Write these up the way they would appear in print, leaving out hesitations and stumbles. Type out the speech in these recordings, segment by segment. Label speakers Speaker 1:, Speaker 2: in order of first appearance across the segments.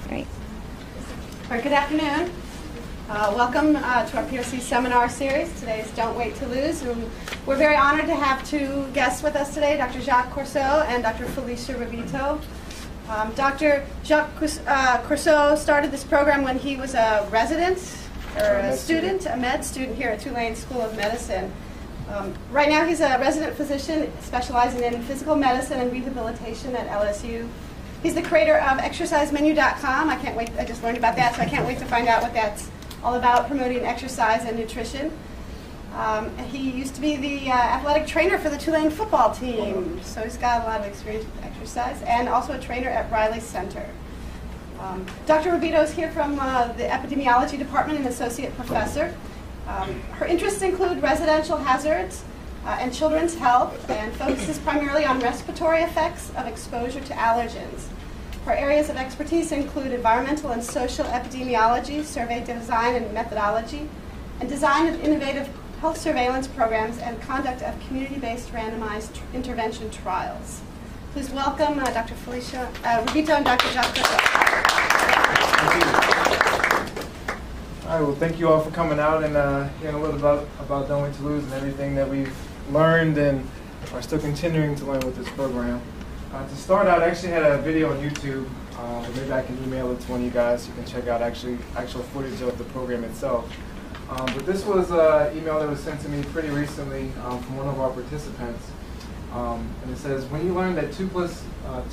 Speaker 1: Great.
Speaker 2: All right, good afternoon. Welcome to our PRC seminar series. Today's Don't Wait to Lose. We're very honored to have two guests with us today, Dr. Jacques Courseault and Dr. Felicia Revito. Dr. Jacques Courseault started this program when he was a resident, or a med student here at Tulane School of Medicine. Right now he's a resident physician specializing in physical medicine and rehabilitation at LSU. He's the creator of ExerciseMenu.com. I can't wait, I just learned about that, so I can't wait to find out what that's all about, promoting exercise and nutrition. He used to be the athletic trainer for the Tulane football team, so he's got a lot of experience with exercise, and also a trainer at Riley Center. Dr. Revito is here from the epidemiology department and associate professor. Her interests include residential hazards and children's health, and focuses primarily on respiratory effects of exposure to allergens. Her areas of expertise include environmental and social epidemiology, survey design and methodology, and design of innovative health surveillance programs and conduct of community-based randomized intervention trials. Please welcome Dr. Felicia Revito and Dr. Jacques Courseault.
Speaker 3: Thank you. All right, well, thank you all for coming out and hearing a little about Don't Wait to Lose and everything that we've learned and are still continuing to learn with this program. To start out, I actually had a video on YouTube. Maybe I can email it to one of you guys. You can check out actual footage of the program itself. But this was an email that was sent to me pretty recently from one of our participants. And it says, when you learn that 2 plus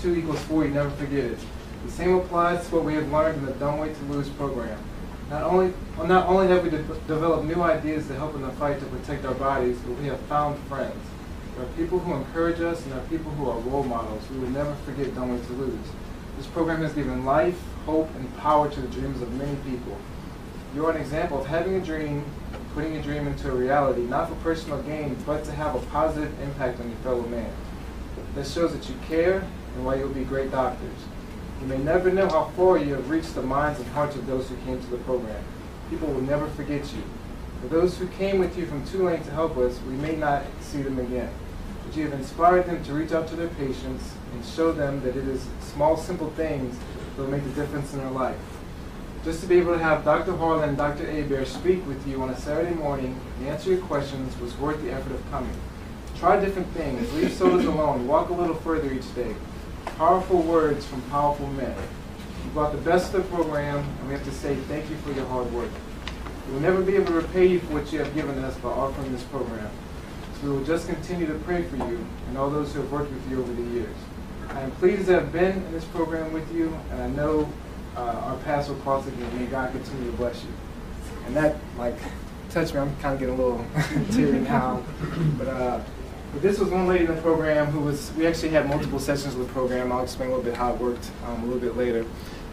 Speaker 3: 2 equals 4, you never forget it. The same applies to what we have learned in the Don't Wait to Lose program. Not only have we developed new ideas to help in the fight to protect our bodies, but we have found friends. There are people who encourage us, and there are people who are role models. We will never forget Don't Wait to Lose. This program has given life, hope, and power to the dreams of many people. You are an example of having a dream, putting a dream into a reality, not for personal gain, but to have a positive impact on your fellow man. This shows that you care and why you'll be great doctors. You may never know how far you have reached the minds and hearts of those who came to the program. People will never forget you. For those who came with you from Tulane to help us, we may not see them again. But you have inspired them to reach out to their patients and show them that it is small, simple things that will make a difference in their life. Just to be able to have Dr. Harlan and Dr. Hebert speak with you on a Saturday morning and answer your questions was worth the effort of coming. Try different things, leave sodas alone, walk a little further each day. Powerful words from powerful men. You brought the best of the program, and we have to say thank you for your hard work. We will never be able to repay you for what you have given us by offering this program. So we will just continue to pray for you and all those who have worked with you over the years. I am pleased to have been in this program with you, and I know our paths will cross again. May God continue to bless you. And that, touched me. I'm kind of getting a little teary now. But this was one lady in the program we actually had multiple sessions of the program. I'll explain a little bit how it worked a little bit later.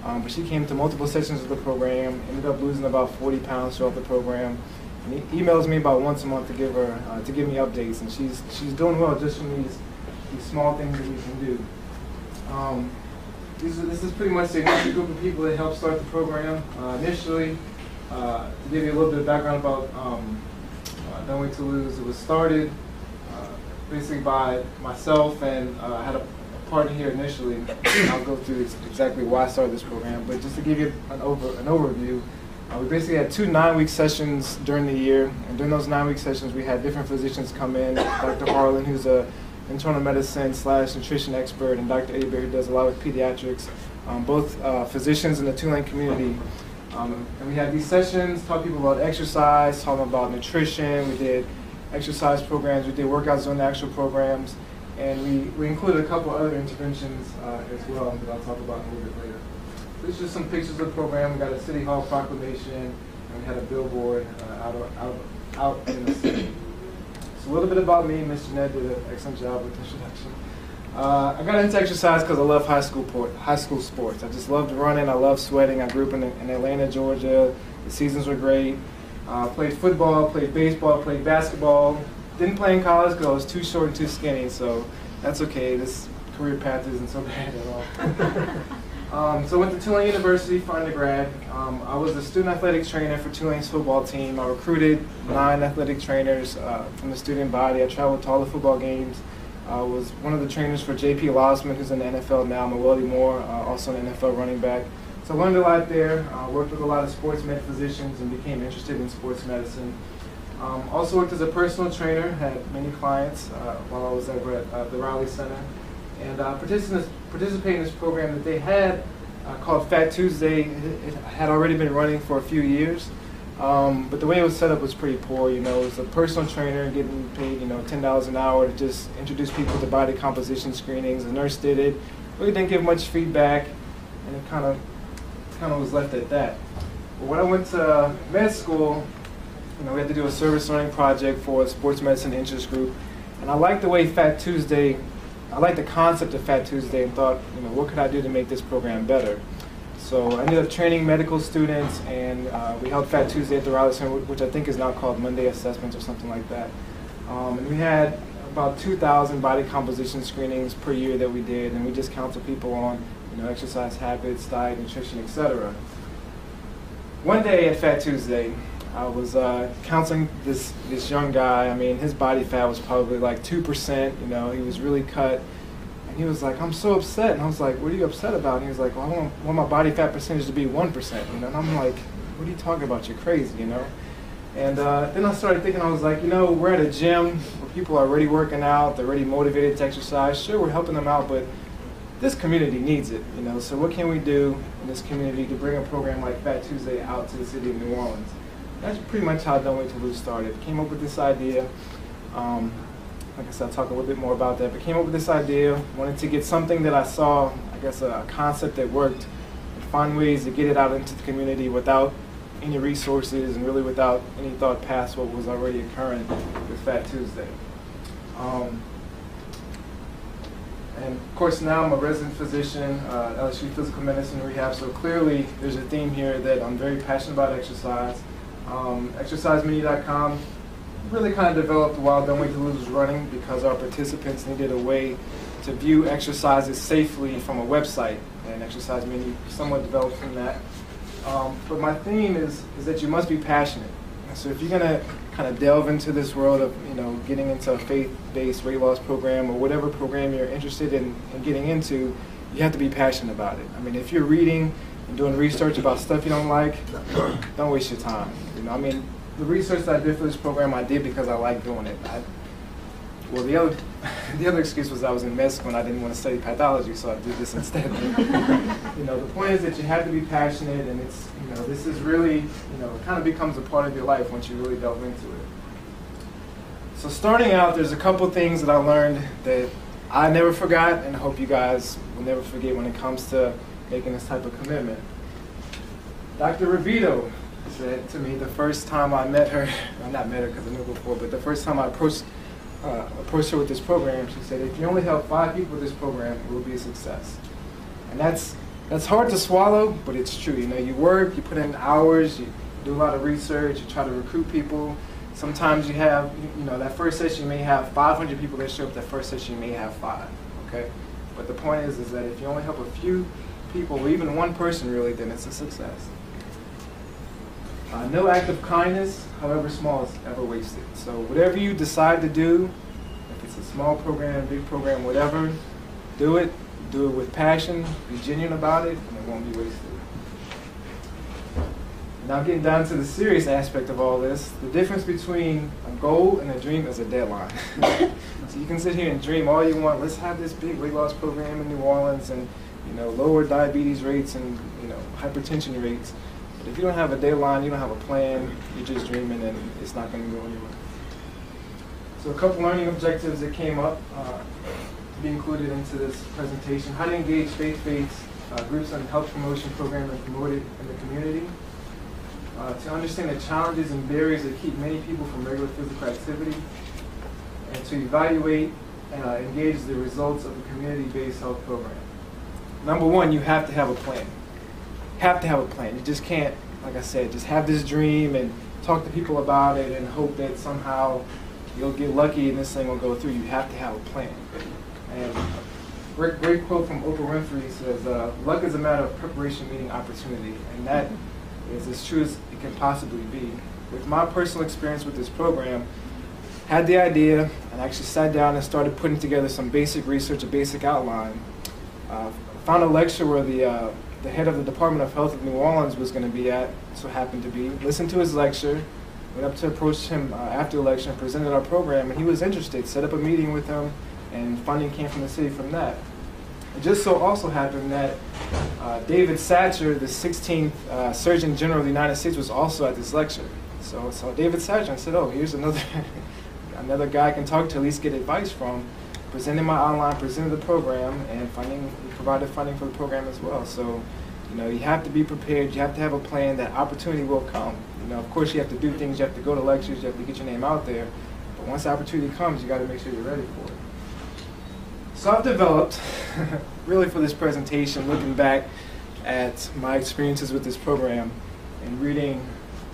Speaker 3: But she came to multiple sessions of the program, ended up losing about 40 pounds throughout the program. And he emails me about once a month to give me updates, and she's doing well just from these small things that we can do. This is pretty much the initial group of people that helped start the program. Initially, to give you a little bit of background about Don't Wait to Lose, it was started basically by myself, and I had a partner here initially. I'll go through exactly why I started this program, but just to give you an overview, we basically had 2 9-week sessions during the year, and during those 9-week sessions we had different physicians come in. Dr. Harlan, who's a internal medicine / nutrition expert, and Dr. Hebert, who does a lot with pediatrics, both physicians in the Tulane community. And we had these sessions, taught people about exercise, taught them about nutrition. We did exercise programs, we did workouts during the actual programs, and we included a couple other interventions as well that I'll talk about a little bit later. This is just some pictures of the program. We got a City Hall proclamation, and we had a billboard out in the city. So a little bit about me. Mr. Ned did an excellent job with the introduction. I got into exercise because I love high school sports. I just loved running. I loved sweating. I grew up in Atlanta, Georgia. The seasons were great. Played football, played baseball, played basketball. Didn't play in college because I was too short and too skinny, so that's okay. This career path isn't so bad at all. So I went to Tulane University for undergrad. I was the student athletics trainer for Tulane's football team. I recruited 9 athletic trainers from the student body. I traveled to all the football games. I was one of the trainers for J.P. Losman, who's in the NFL now. Maweli Moore, also an NFL running back. So I learned a lot there, worked with a lot of sports med physicians and became interested in sports medicine. Also worked as a personal trainer, had many clients while I was over at the Raleigh Center. And participated in this program that they had called Fat Tuesday. It had already been running for a few years. But the way it was set up was pretty poor. It was a personal trainer getting paid, $10 an hour to just introduce people to body composition screenings. The nurse did it, really didn't give much feedback, and it kind of was left at that. But when I went to med school, we had to do a service learning project for a sports medicine interest group, and I liked the way I liked the concept of Fat Tuesday and thought, what could I do to make this program better? So I ended up training medical students, and we held Fat Tuesday at the Raleigh Center, which I think is now called Monday Assessments or something like that. And we had about 2,000 body composition screenings per year that we did, and we just counseled people on exercise habits, diet, nutrition, etc. One day at Fat Tuesday, I was counseling this young guy. I mean, his body fat was probably like 2%. He was really cut. And he was like, I'm so upset. And I was like, what are you upset about? And he was like, well, I want my body fat percentage to be 1%. And I'm like, what are you talking about? You're crazy, And then I started thinking, I was like, we're at a gym where people are already working out. They're already motivated to exercise. Sure, we're helping them out, but this community needs it, So what can we do in this community to bring a program like Fat Tuesday out to the city of New Orleans? That's pretty much how Don't Wait to Lose started. Came up with this idea. Like I said, I'll talk a little bit more about that, but came up with this idea. Wanted to get something that I saw, a concept that worked, and find ways to get it out into the community without any resources and really without any thought past what was already occurring with Fat Tuesday. And of course now I'm a resident physician, LSU Physical Medicine Rehab, so clearly there's a theme here that I'm very passionate about exercise. ExerciseMini.com really kind of developed while Don't Wait to Lose was running because our participants needed a way to view exercises safely from a website, and Exercise Mini somewhat developed from that. But my theme is that you must be passionate. So if you're going to kind of delve into this world of getting into a faith-based weight loss program or whatever program you're interested in getting into, you have to be passionate about it. I mean, if you're reading and doing research about stuff you don't like, don't waste your time. The research that I did for this program, I did because I like doing it. The other excuse was I was in med school and I didn't want to study pathology, so I did this instead. The point is that you have to be passionate, and it's this is really it kind of becomes a part of your life once you really delve into it. So starting out, there's a couple things that I learned that I never forgot, and I hope you guys will never forget when it comes to making this type of commitment. Dr. Revito said to me the first time I met her, well, not met her because I knew her before, but the first time I approached her with this program, she said, if you only help 5 people with this program, it will be a success. And that's hard to swallow, but it's true. You work, you put in hours, you do a lot of research, you try to recruit people. Sometimes you have, that first session you may have 500 people that show up. That first session you may have 5, okay? But the point is that if you only help a few people, or even one person really, then it's a success. No act of kindness, however small, is ever wasted. So whatever you decide to do, if it's a small program, big program, whatever, do it. Do it with passion, be genuine about it, and it won't be wasted. Now getting down to the serious aspect of all this, the difference between a goal and a dream is a deadline. So you can sit here and dream all you want. Let's have this big weight loss program in New Orleans and lower diabetes rates and hypertension rates. But if you don't have a deadline, you don't have a plan, you're just dreaming and it's not going to go anywhere. So a couple learning objectives that came up to be included into this presentation. How to engage faith-based groups on health promotion program and promote it in the community. To understand the challenges and barriers that keep many people from regular physical activity. And to evaluate and engage the results of a community-based health program. Number one, you have to have a plan. Have to have a plan. You just can't, like I said, just have this dream and talk to people about it and hope that somehow you'll get lucky and this thing will go through. You have to have a plan. And a great quote from Oprah Winfrey says, luck is a matter of preparation meeting opportunity. And that is as true as it can possibly be. With my personal experience with this program, had the idea and actually sat down and started putting together some basic research, a basic outline. Found a lecture where the the head of the Department of Health of New Orleans was going to be at, so happened to be, listened to his lecture, went up to approach him after the lecture and presented our program, and he was interested, set up a meeting with him, and funding came from the city from that. It just so also happened that David Satcher, the 16th Surgeon General of the United States, was also at this lecture. So I saw David Satcher and said, oh, here's another guy I can talk to, at least get advice from. Presented my outline, presented the program, and we provided funding for the program as well. So, you have to be prepared. You have to have a plan. That opportunity will come. Of course, you have to do things. You have to go to lectures. You have to get your name out there. But once the opportunity comes, you got to make sure you're ready for it. So I've developed, really for this presentation, looking back at my experiences with this program and reading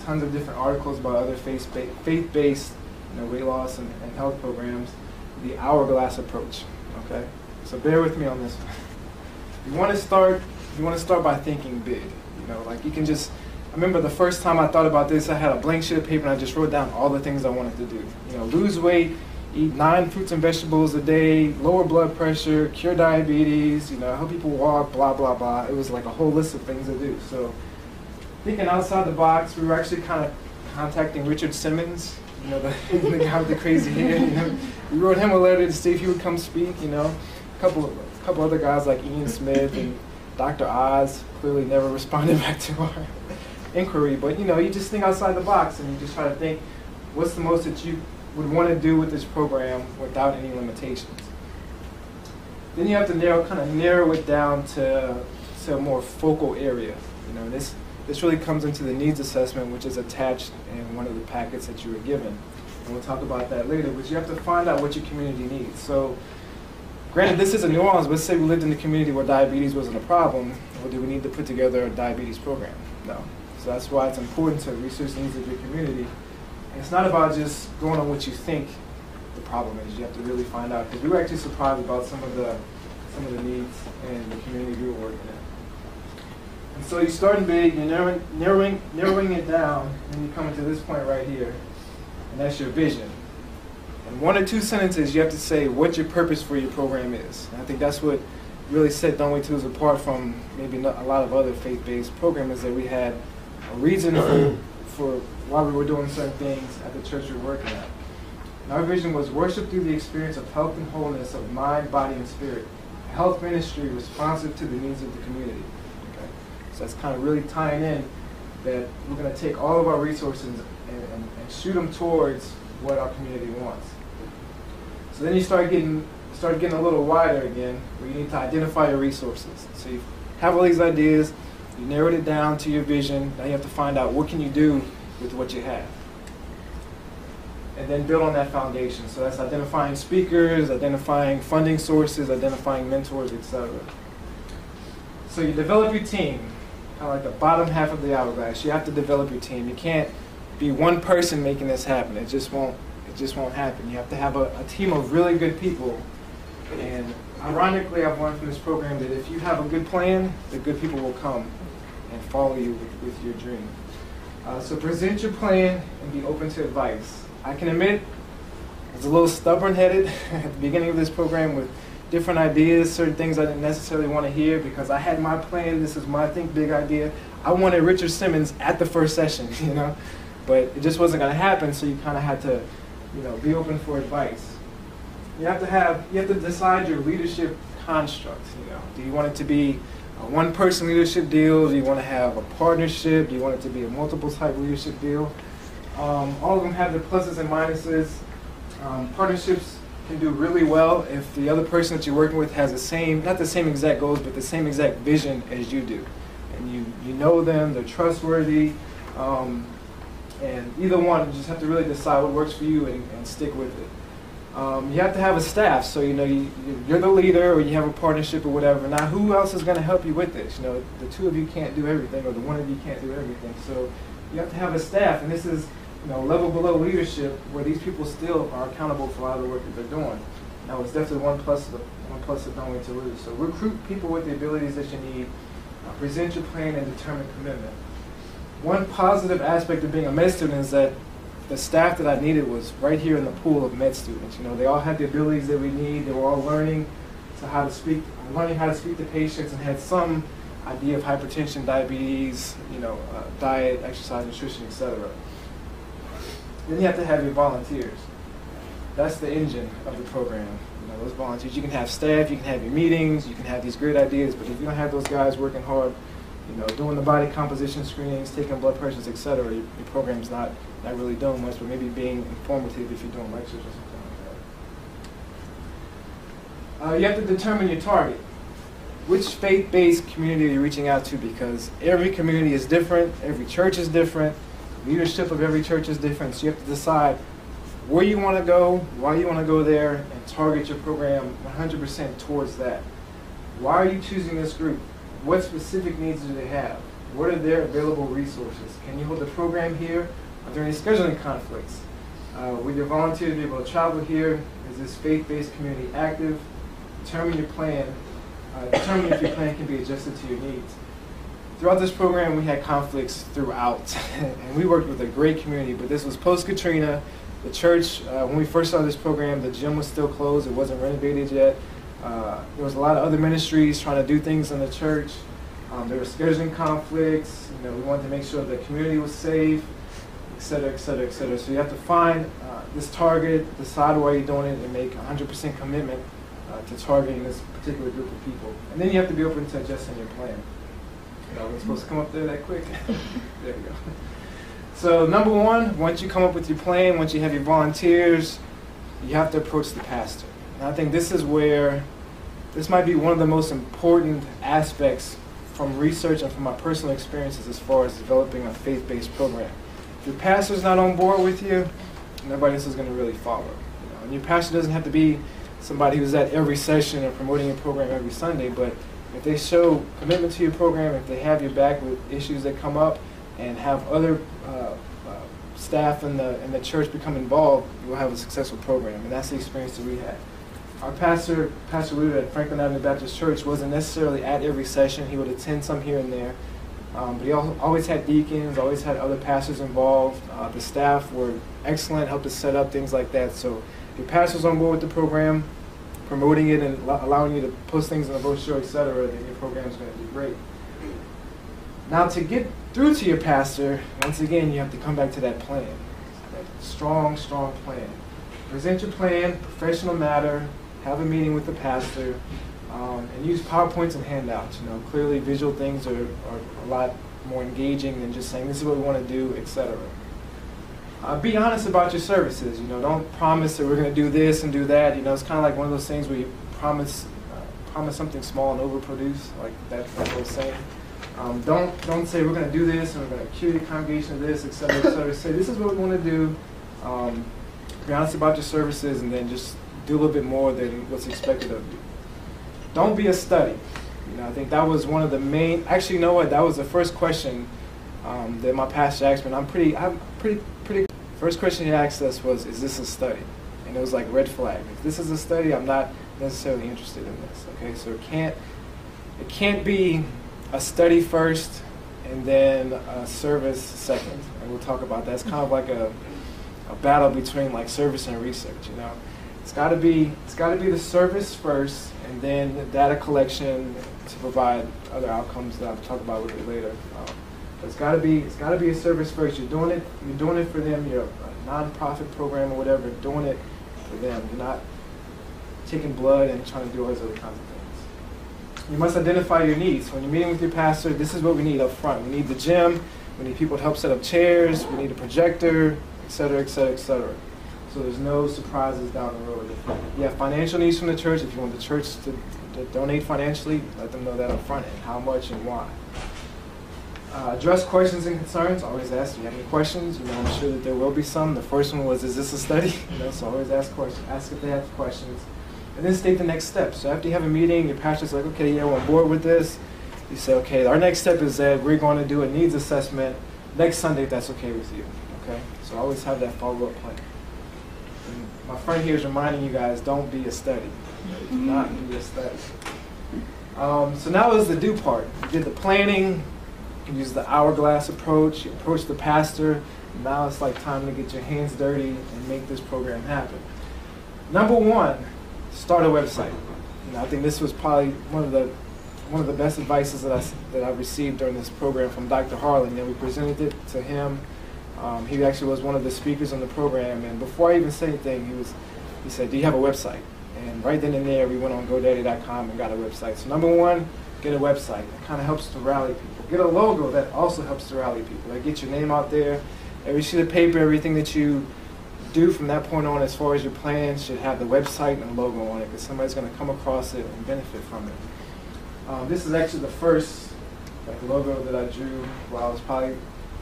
Speaker 3: tons of different articles about other faith-based weight loss and health programs, the hourglass approach. Okay, so bear with me on this one. You want to start by thinking big. Like you can just. I remember the first time I thought about this, I had a blank sheet of paper and I just wrote down all the things I wanted to do. Lose weight, eat 9 fruits and vegetables a day, lower blood pressure, cure diabetes. Help people walk, blah blah blah. It was like a whole list of things to do. So thinking outside the box, we were actually kind of contacting Richard Simmons. The guy with the crazy hair. We wrote him a letter to see if he would come speak. A couple other guys like Ian Smith and Dr. Oz clearly never responded back to our inquiry. But you just think outside the box and you just try to think, what's the most that you would want to do with this program without any limitations. Then you have to narrow it down to a more focal area. This really comes into the needs assessment, which is attached in one of the packets that you were given. And we'll talk about that later, but you have to find out what your community needs. So, granted, this isn't New Orleans, but let's say we lived in a community where diabetes wasn't a problem, or do we need to put together a diabetes program? No. So that's why it's important to research the needs of your community. And it's not about just going on what you think the problem is. You have to really find out, because we were actually surprised about some of the needs in the community we were working in. And so you're starting big, you're narrowing it down, and you come to this point right here, and that's your vision. In 1 or 2 sentences, you have to say what your purpose for your program is. And I think that's what really set Don't Wait Till Lose apart from maybe a lot of other faith-based programs, that we had a reason for why we were doing certain things at the church we were working at. And our vision was worship through the experience of health and wholeness of mind, body, and spirit. A health ministry responsive to the needs of the community. So that's kind of really tying in that we're going to take all of our resources and shoot them towards what our community wants. So then you start getting a little wider again, where you need to identify your resources. So you have all these ideas, you narrowed it down to your vision, now you have to find out what can you do with what you have. And then build on that foundation. So that's identifying speakers, identifying funding sources, identifying mentors, etc. So you develop your team. Kind of like the bottom half of the hourglass. You have to develop your team. You can't be one person making this happen. It just won't happen. You have to have a team of really good people. And ironically, I've learned from this program that if you have a good plan, the good people will come and follow you with your dream. So present your plan and be open to advice. I can admit I was a little stubborn-headed at the beginning of this program with different ideas, certain things I didn't necessarily want to hear because I had my plan. This is my think big idea. I wanted Richard Simmons at the first session, but it just wasn't going to happen. So you kind of had to, be open for advice. You have to decide your leadership construct. Do you want it to be a one-person leadership deal? Do you want to have a partnership? Do you want it to be a multiple type leadership deal? All of them have their pluses and minuses. Partnerships can do really well if the other person that you're working with has not the same exact goals, but the same exact vision as you do. And you know them, they're trustworthy, and either one, you just have to really decide what works for you and stick with it. You have to have a staff, so you're the leader or you have a partnership or whatever. Now who else is going to help you with this? The 2 of you can't do everything, or the 1 of you can't do everything. So you have to have a staff, and this is level below leadership, where these people still are accountable for a lot of the work that they're doing. Now, it's definitely one plus of Don't Wait Till Lose. So recruit people with the abilities that you need, present your plan, and determine commitment. One positive aspect of being a med student is that the staff that I needed was right here in the pool of med students. They all had the abilities that we need. They were all learning how to speak to patients and had some idea of hypertension, diabetes, diet, exercise, nutrition, etc. Then you have to have your volunteers. That's the engine of the program. Those volunteers. You can have staff, you can have your meetings, you can have these great ideas, but if you don't have those guys working hard, doing the body composition screenings, taking blood pressures, etc., your program's not really doing much, but maybe being informative if you're doing lectures or something like that. You have to determine your target. Which faith-based community are you reaching out to? Because every community is different, every church is different, leadership of every church is different, so you have to decide where you want to go, why you want to go there, and target your program 100% towards that. Why are you choosing this group? What specific needs do they have? What are their available resources? Can you hold the program here? Are there any scheduling conflicts? Will your volunteers be able to travel here? Is this faith-based community active? Determine your plan. Determine if your plan can be adjusted to your needs. Throughout this program, we had conflicts throughout, and we worked with a great community, but this was post-Katrina. The church, when we first started this program, the gym was still closed. It wasn't renovated yet. There was a lot of other ministries trying to do things in the church. There were scheduling conflicts. We wanted to make sure the community was safe, et cetera, et cetera, et cetera. So you have to find this target, decide why you're doing it, and make 100% commitment to targeting this particular group of people. And then you have to be open to adjusting your plan. We're supposed to come up there that quick. There we go. So number one, once you come up with your plan, once you have your volunteers, you have to approach the pastor. And I think this is where, this might be one of the most important aspects from research and from my personal experiences as far as developing a faith-based program. If your pastor's not on board with you, nobody else is going to really follow. And your pastor doesn't have to be somebody who's at every session or promoting your program every Sunday, but if they show commitment to your program, if they have your back with issues that come up, and have other staff in the church become involved, you will have a successful program. And that's the experience that we had. Our Pastor Luda at Franklin Avenue Baptist Church wasn't necessarily at every session. He would attend some here and there. But he always had deacons, always had other pastors involved. The staff were excellent, helped us set up, things like that. So if your pastor's on board with the program, promoting it and allowing you to post things in the brochure, etc., then your program's going to do great. Now, to get through to your pastor, once again, you have to come back to that plan, that strong plan. Present your plan, professional matter, have a meeting with the pastor, and use PowerPoints and handouts. Clearly visual things are a lot more engaging than just saying this is what we want to do, etc. Be honest about your services. Don't promise that we're going to do this and do that. It's kind of like one of those things where you promise something small and overproduce, like that whole saying. Don't say we're going to do this and we're going to cue the congregation of this, etc., etc. Say this is what we want to do. Be honest about your services, and then just do a little bit more than what's expected of you. Don't be a study. I think that was one of the main. Actually, you know what? That was the first question that my pastor asked me. And I'm pretty. First question he asked us was, "Is this a study?" And it was like red flag. If this is a study, I'm not necessarily interested in this. Okay, so it can't be a study first and then a service second, and we'll talk about that. It's kind of like a battle between like service and research. It's got to be the service first, and then the data collection to provide other outcomes that I'll talk about with you later. But it's got to be a service first. You're doing it for them. You're a non-profit program or whatever. You're doing it for them. You're not taking blood and trying to do all those other kinds of things. You must identify your needs. When you're meeting with your pastor, this is what we need up front. We need the gym. We need people to help set up chairs. We need a projector, et cetera, et cetera, et cetera. So there's no surprises down the road. If you have financial needs from the church, if you want the church to donate financially, let them know that up front and how much and why. Address questions and concerns. Always ask, do you have any questions? I'm sure that there will be some. The first one was, is this a study? So always ask questions. Ask if they have questions. And then state the next step. So after you have a meeting, your pastor's like, okay, yeah, we're on board with this. You say, okay, our next step is that we're going to do a needs assessment next Sunday if that's okay with you. Okay? So always have that follow-up plan. And my friend here is reminding you guys, don't be a study. Do not be a study. So now is the do part. You did the planning. You use the hourglass approach. You approach the pastor. Now it's like time to get your hands dirty and make this program happen. Number one, start a website. I think this was probably one of the one of the best advices that I received during this program from Dr. Harlan, and we presented it to him. He actually was one of the speakers on the program, and before I even said anything, he said, "Do you have a website?" And right then and there, we went on GoDaddy.com and got a website. So number one, get a website. That kind of helps to rally people. Get a logo. That also helps to rally people. That gets your name out there. Every sheet of paper, everything that you do from that point on as far as your plans should have the website and the logo on it, because somebody's going to come across it and benefit from it. This is actually the first logo that I drew while I was probably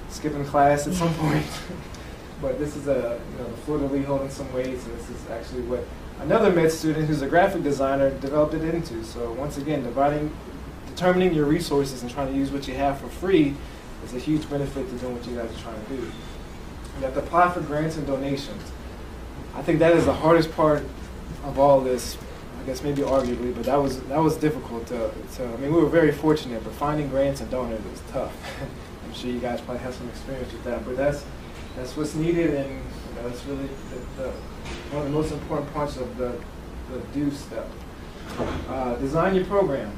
Speaker 3: skipping class at some point. But this is the fleur-de-lis holding some weights, and this is actually what another med student who's a graphic designer developed it into. So once again, determining your resources and trying to use what you have for free is a huge benefit to doing what you guys are trying to do. You have to apply for grants and donations. I think that is the hardest part of all this, I guess maybe arguably, but that was difficult I mean, we were very fortunate, but finding grants and donors was tough. I'm sure you guys probably have some experience with that, but that's what's needed, and that's really one of the most important parts of the do step. Design your program.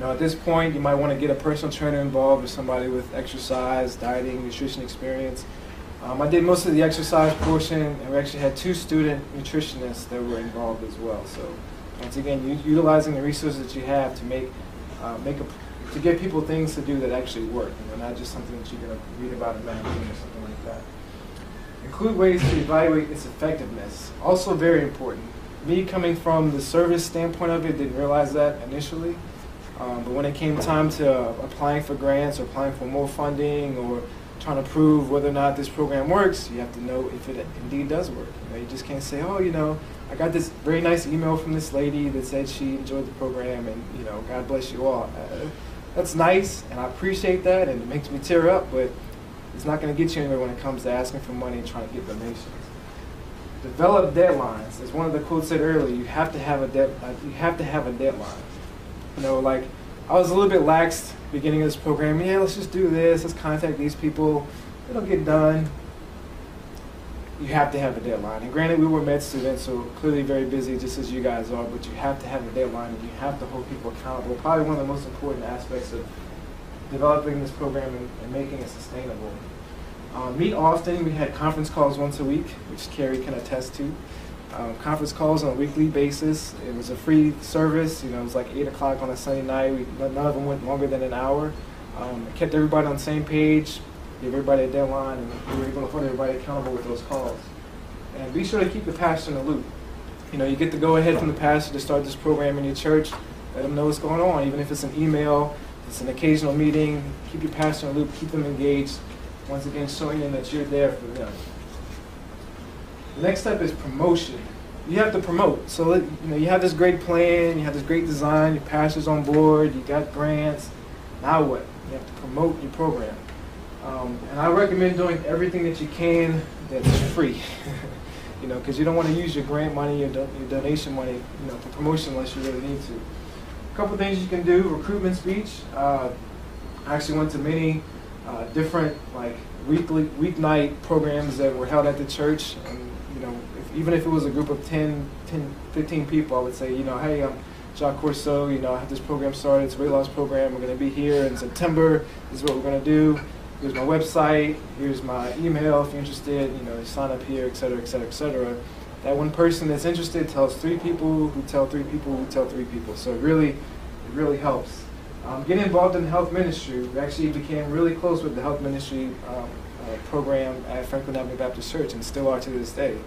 Speaker 3: At this point, you might want to get a personal trainer involved or somebody with exercise, dieting, nutrition experience. I did most of the exercise portion, and we actually had 2 student nutritionists that were involved as well. So once again, utilizing the resources that you have to to give people things to do that actually work, not just something that you're going to read about in a magazine or something like that. Include ways to evaluate its effectiveness. Also very important. Me coming from the service standpoint of it, didn't realize that initially. But when it came time to applying for grants or applying for more funding or trying to prove whether or not this program works, you have to know if it indeed does work. You just can't say, oh, I got this very nice email from this lady that said she enjoyed the program and, God bless you all. That's nice, and I appreciate that, and it makes me tear up, but it's not going to get you anywhere when it comes to asking for money and trying to get donations. Develop deadlines. As one of the quotes said earlier, you have to have a deadline. I was a little bit lax beginning of this program. Yeah, let's just do this. Let's contact these people. It'll get done. You have to have a deadline. And granted, we were med students, so clearly very busy, just as you guys are. But you have to have a deadline, and you have to hold people accountable. Probably one of the most important aspects of developing this program and making it sustainable. Meet often. We had conference calls once a week, which Carrie can attest to. Conference calls on a weekly basis. It was a free service. It was like 8 o'clock on a Sunday night. None of them went longer than an hour. It kept everybody on the same page, gave everybody a deadline, and we were able to hold everybody accountable with those calls. And be sure to keep the pastor in the loop. You get the go-ahead from the pastor to start this program in your church. Let them know what's going on, even if it's an email, it's an occasional meeting. Keep your pastor in the loop, keep them engaged. Once again, showing them that you're there for them. The next step is promotion. You have to promote. So you have this great plan, you have this great design, your pastor's on board, you got grants. Now what? You have to promote your program. And I recommend doing everything that you can that's free. Because you don't want to use your grant money, your donation money, for promotion unless you really need to. A couple things you can do: recruitment speech. I actually went to many different weeknight programs that were held at the church, and even if it was a group of 10, 15 people, I would say, hey, I'm Dr Courseault, I have this program started, it's a weight loss program, we're going to be here in September, this is what we're going to do, here's my website, here's my email if you're interested, sign up here, et cetera, et cetera, et cetera. That one person that's interested tells 3 people, who tell 3 people, who tell 3 people, so it really helps. Getting involved in the health ministry. We actually became really close with the health ministry program at Franklin Avenue Baptist Church, and still are to this day.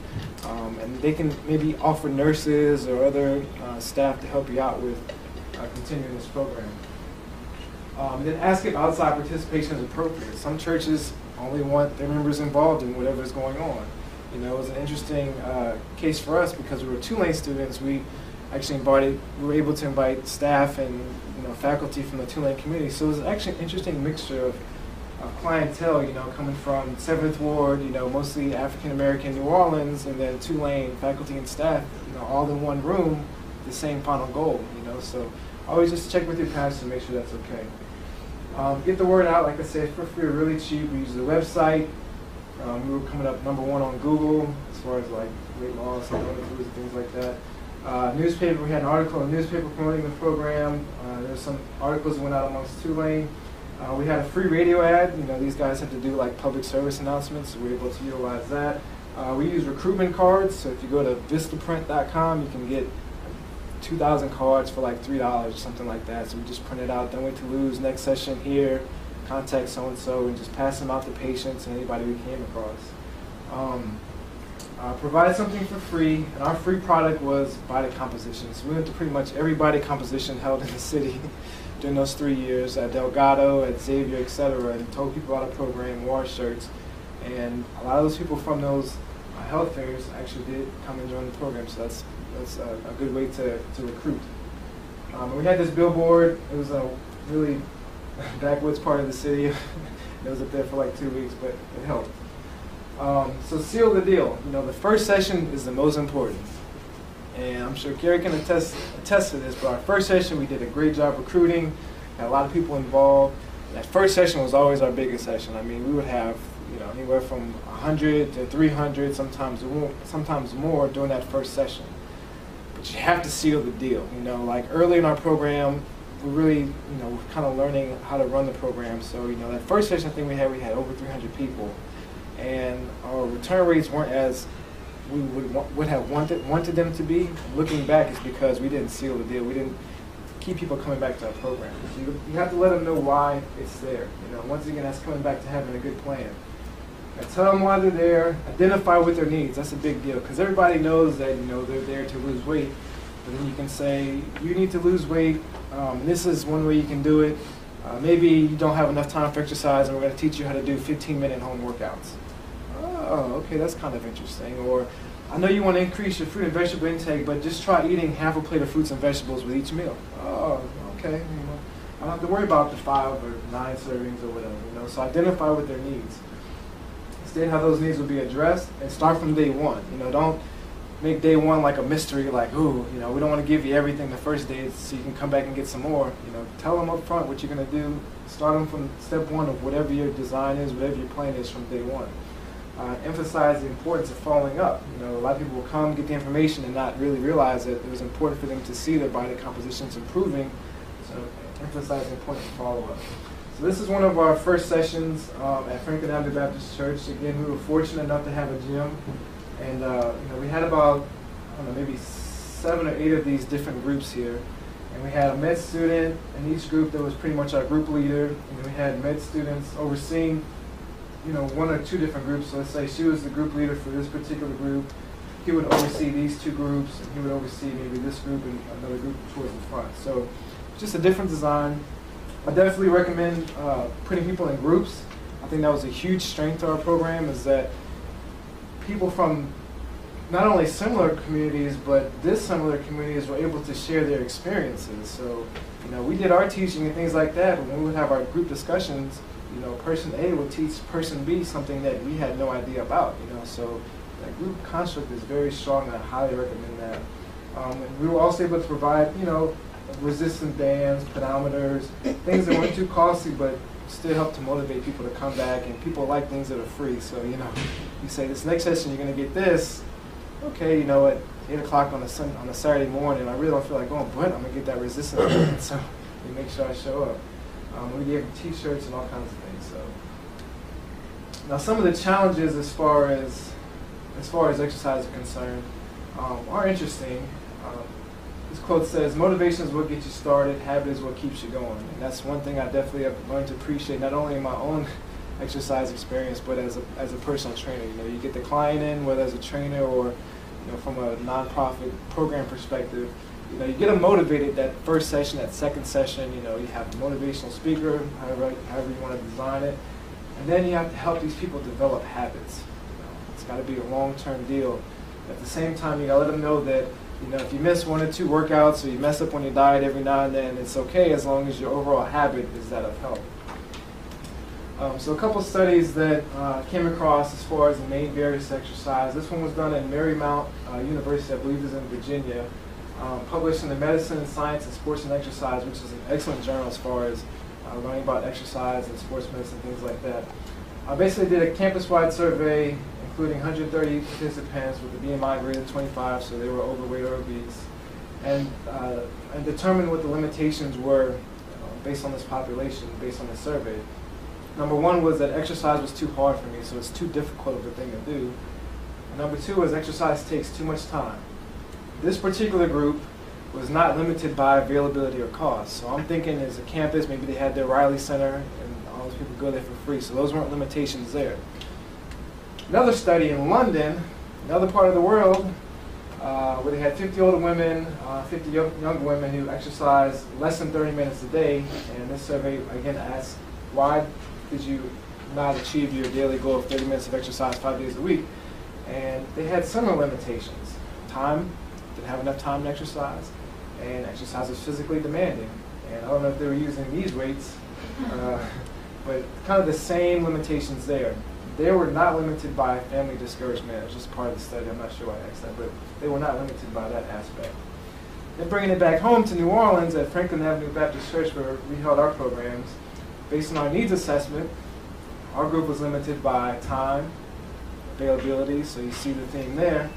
Speaker 3: And they can maybe offer nurses or other staff to help you out with continuing this program. Then ask if outside participation is appropriate. Some churches only want their members involved in whatever is going on. It was an interesting case for us because we were Tulane students. We were able to invite staff and faculty from the Tulane community. So it was actually an interesting mixture of clientele, coming from 7th Ward, mostly African American New Orleans, and then Tulane faculty and staff, all in one room, the same final goal, So always just check with your pastor to make sure that's okay. Get the word out, like I said, for free, really cheap. We use the website. We were coming up #1 on Google as far as weight loss and other foods and things like that. Newspaper, we had an article in the newspaper promoting the program. There's some articles that went out amongst Tulane. We had a free radio ad. These guys had to do like public service announcements, so we were able to utilize that. We use recruitment cards, so if you go to vistaprint.com, you can get 2,000 cards for like $3 or something like that. So we just print it out, don't wait to lose, next session here, contact so-and-so, and just pass them out to patients and anybody we came across. Provide something for free, and our free product was body composition. So we went to pretty much every body composition held in the city during those 3 years, at Delgado, at Xavier, etc., and told people about our program, wore our shirts. And a lot of those people from those health fairs actually did come and join the program, so that's a good way to recruit. We had this billboard. It was a really backwoods part of the city. It was up there for like 2 weeks, but it helped. So seal the deal. The first session is the most important. And I'm sure Gary can attest to this, but our first session, we did a great job recruiting, had a lot of people involved. That first session was always our biggest session. I mean, we would have anywhere from 100 to 300, sometimes more during that first session. But you have to seal the deal. Like early in our program, we really, we're kind of learning how to run the program. So, that first session, I think we had over 300 people. And our return rates weren't as we would have wanted them to be. Looking back, it's because we didn't seal the deal. We didn't keep people coming back to our program. So you have to let them know why it's there. Once again, that's coming back to having a good plan. And tell them why they're there. Identify with their needs. That's a big deal, because everybody knows that they're there to lose weight. But then you can say, you need to lose weight. This is one way you can do it. Maybe you don't have enough time for exercise, and we're going to teach you how to do 15-minute home workouts. Oh, okay, that's kind of interesting. Or, I know you want to increase your fruit and vegetable intake, but just try eating half a plate of fruits and vegetables with each meal. Oh, okay. I don't have to worry about the 5 or 9 servings or whatever. So identify with their needs. State how those needs will be addressed, and start from day one. Don't make day one like a mystery, like, ooh, we don't want to give you everything the first day so you can come back and get some more. Tell them up front what you're going to do. Start them from step one of whatever your design is, whatever your plan is from day one. Emphasize the importance of following up. A lot of people will come, get the information, and not really realize that it was important for them to see their body compositions improving. So emphasize the importance of follow-up. So this is one of our first sessions at Franklin Avenue Baptist Church. Again, we were fortunate enough to have a gym, and we had about, maybe 7 or 8 of these different groups here. And we had a med student in each group that was pretty much our group leader, and we had med students overseeing 1 or 2 different groups. So let's say she was the group leader for this particular group. He would oversee these 2 groups, and he would oversee maybe this group and another group towards the front. So just a different design. I definitely recommend putting people in groups. I think that was a huge strength to our program, is that people from not only similar communities, but dissimilar communities were able to share their experiences. So, we did our teaching and things like that, but when we would have our group discussions, person A would teach person B something that we had no idea about, so that group construct is very strong, and I highly recommend that. And we were also able to provide, resistant bands, pedometers, things that weren't too costly, but still help to motivate people to come back, and people like things that are free. So, you say this next session you're going to get this, okay, at 8 o'clock on a Saturday morning, I really don't feel like going, but I'm going to get that resistance band, so we make sure I show up. We gave them t-shirts and all kinds of things. So now some of the challenges as far as exercise are concerned are interesting. This quote says, "Motivation is what gets you started, habit is what keeps you going." And that's one thing I definitely have learned to appreciate, not only in my own exercise experience, but as a personal trainer. You get the client in, whether as a trainer or from a nonprofit program perspective. You get them motivated that first session, that second session. You have a motivational speaker, however you want to design it, and then you have to help these people develop habits. It's got to be a long-term deal. At the same time, you got to let them know that if you miss 1 or 2 workouts, or you mess up on your diet every now and then, it's okay as long as your overall habit is that of health. So a couple studies that came across as far as the main barriers to exercise. This one was done at Marymount University, I believe is in Virginia. Published in the Medicine, Science, and Sports and Exercise, which is an excellent journal as far as learning about exercise and sports medicine, things like that. I basically did a campus-wide survey, including 130 participants with a BMI greater than 25, so they were overweight or obese, and determined what the limitations were based on this population, based on this survey. Number one was that exercise was too hard for me, so it's too difficult of a thing to do. And number two was exercise takes too much time. This particular group was not limited by availability or cost. So I'm thinking as a campus, maybe they had their Riley Center and all those people go there for free, so those weren't limitations there. Another study in London, another part of the world, where they had 50 older women, 50 younger women who exercised less than 30 minutes a day, and this survey again asked, why did you not achieve your daily goal of 30 minutes of exercise 5 days a week? And they had similar limitations. Time, didn't have enough time to exercise, and exercise was physically demanding. And I don't know if they were using these weights, but kind of the same limitations there. They were not limited by family discouragement. It was just part of the study. I'm not sure why I asked that, but they were not limited by that aspect. Then bringing it back home to New Orleans at Franklin Avenue Baptist Church, where we held our programs, based on our needs assessment, our group was limited by time, availability, so you see the theme there.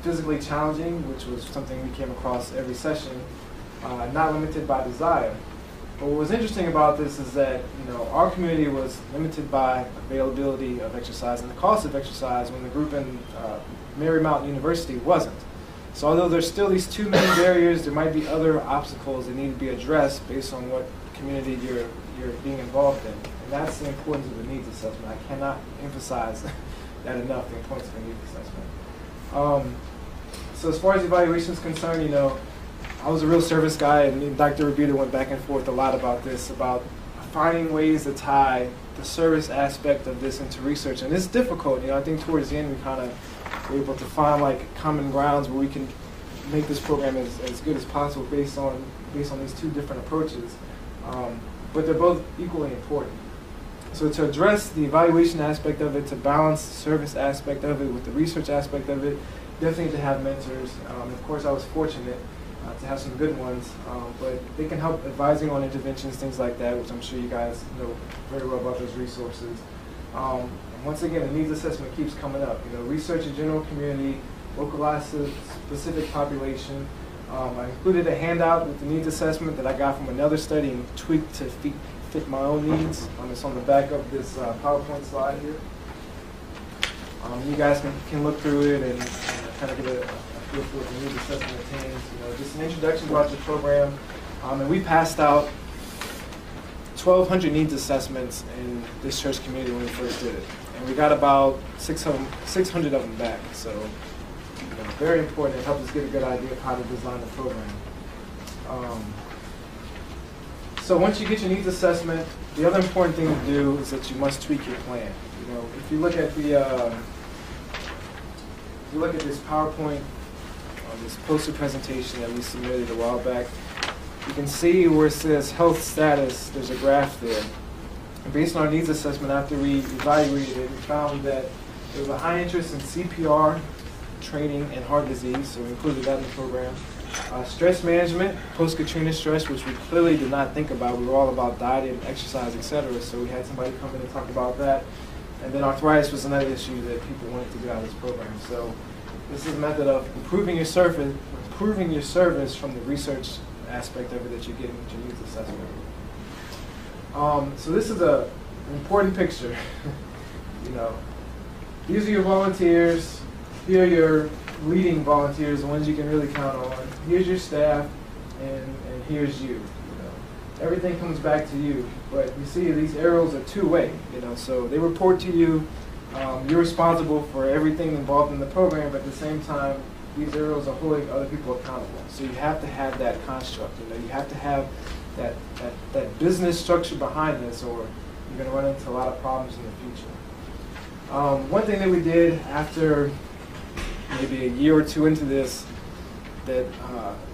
Speaker 3: Physically challenging, which was something we came across every session, not limited by desire. But what was interesting about this is that our community was limited by availability of exercise and the cost of exercise when the group in Marymount University wasn't. So although there's still these two main barriers, there might be other obstacles that need to be addressed based on what community you're being involved in. And that's the importance of the needs assessment. I cannot emphasize that enough, the importance of the needs assessment. So as far as evaluation is concerned, I was a real service guy, and Dr. Courseault went back and forth a lot about this, about finding ways to tie the service aspect of this into research. And it's difficult. I think towards the end we kind of were able to find common grounds where we can make this program as good as possible based on these two different approaches. But they're both equally important. So to address the evaluation aspect of it, to balance the service aspect of it with the research aspect of it, definitely to have mentors. Of course, I was fortunate to have some good ones, but they can help advising on interventions, things like that, which I'm sure you guys know very well about those resources. And once again, the needs assessment keeps coming up. Research in general community, localized to specific population. I included a handout with the needs assessment that I got from another study and tweaked to fit my own needs. It's on the back of this PowerPoint slide here. You guys can look through it and kind of get a feel for what the needs assessment attains. Just an introduction about the program. And we passed out 1,200 needs assessments in this church community when we first did it. And we got about 600 of them back. So very important. It helped us get a good idea of how to design the program. So once you get your needs assessment, the other important thing to do is that you must tweak your plan. If you look at this PowerPoint, this poster presentation that we submitted a while back, you can see where it says health status. There's a graph there. And based on our needs assessment, after we evaluated it, we found that there was a high interest in CPR training and heart disease, so we included that in the program. Stress management, post-Katrina stress, which we clearly did not think about. We were all about diet and exercise, etc. So we had somebody come in and talk about that. And then arthritis was another issue that people wanted to get out of this program. So this is a method of improving your service from the research aspect of it that you get with your needs assessment. So this is an important picture. These are your volunteers. Here are your leading volunteers, the ones you can really count on. Here's your staff, and here's you. Everything comes back to you. But you see, these arrows are two-way. So they report to you. You're responsible for everything involved in the program, but at the same time, these arrows are holding other people accountable. So you have to have that construct. You have to have that business structure behind this, or you're going to run into a lot of problems in the future. One thing that we did after maybe a year or two into this that